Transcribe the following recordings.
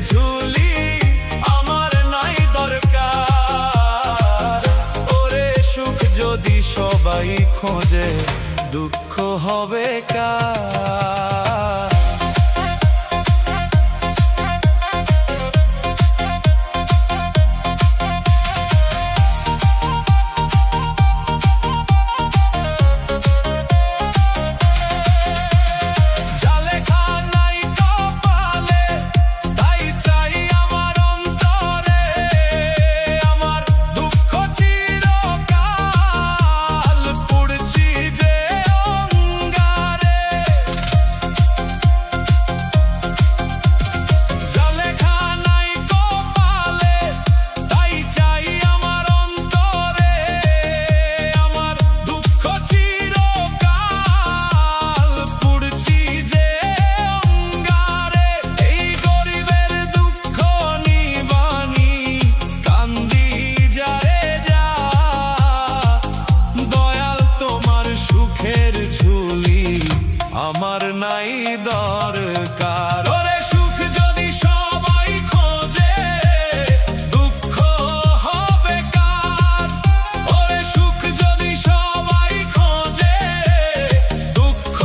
ঝুলি আমার নাই দরকার। ওরে সুখ যদি সবাই খোঁজে দুঃখ হবে কার? আমার নাই দরকার। ওরে সুখ যদি সবাই খোঁজে দুঃখ হবে কার? ওরে সুখ যদি সবাই খোঁজে দুঃখ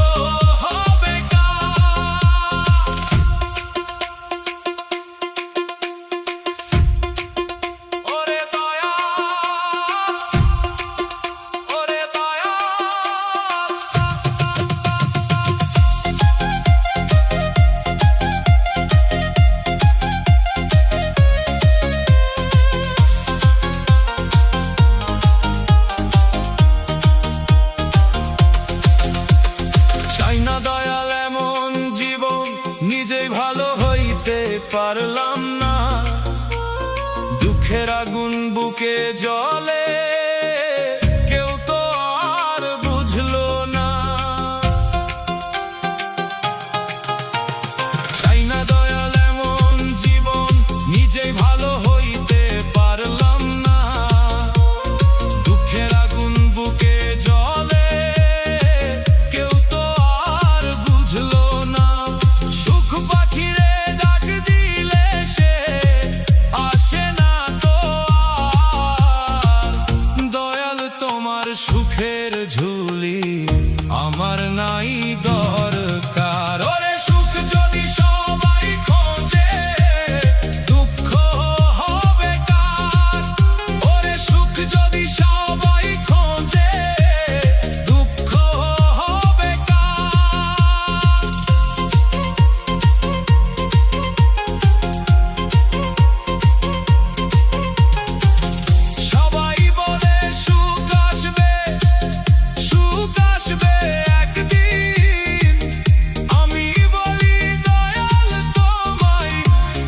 হবে কার? ওরে দয়া, ওরে দয়া, নিজেই ভালো হইতে পারলাম না। দুঃখের আগুন বুকে জ্বলে কেউ তো আর বুঝলো না। চাই না দয়াল এমন জীবন, নিজেই ভালো হইতে পারলাম না। দুঃখের আগুন বুকে জ্বলে কেউ তো আর বুঝলো না। সুখের ঝুলি আমার নাই দরকার। ওরে সুখ যদি সবাই খোঁজে দুঃখ হবে কার? ওরে সুখ যদি সবাই খোঁজে দুঃখ হবে কার? সবাই বলে সুখ আসবে একদিন, আমি বলি দয়াল তোমায়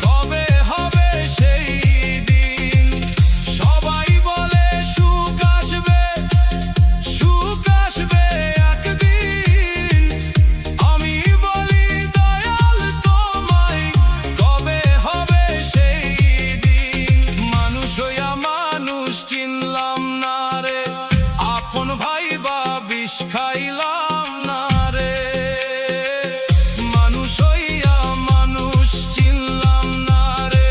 কবে হবে সেই দিন? সবাই বলে সুখ আসবে একদিন, আমি বলি দয়াল তোমায় কবে হবে সেই দিন? মানুষ হইয়া মানুষ চিনলাম না রে, আপন ভাই বা বিষ খাইলাম না রে। মানুষ হইয়া মানুষ চিনলাম না রে,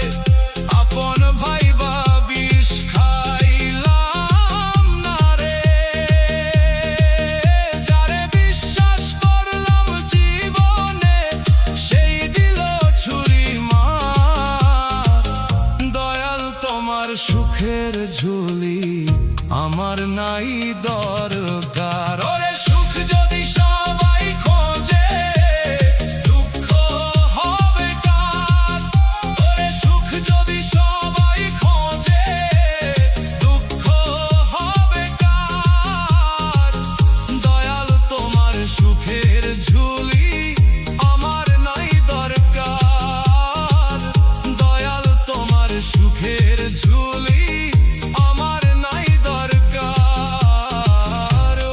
আপন ভাই বা বিষ খাইলাম না রে। যারে বিশ্বাস করলাম জীবনে সেই দিল ছুরি মার। দয়াল তোমার সুখের ঝুলি আমার নাই দরকার। ওরে সুখ যদি সবাই খোঁজে দুঃখ হবে কার? ওরে সুখ যদি সবাই খোঁজে দুঃখ হবে কার? দয়াল তোমার সুখের ঝুলি আমার নাই দরকার। দয়াল তোমার সুখের ঝুলি আমার নাই দরকার।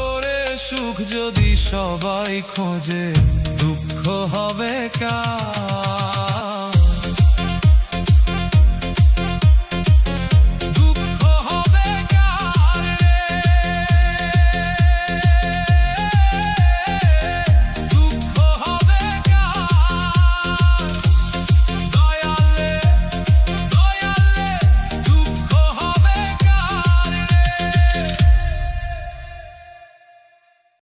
ওরে সুখ যদি সবাই খোঁজে দুঃখ হবে কার?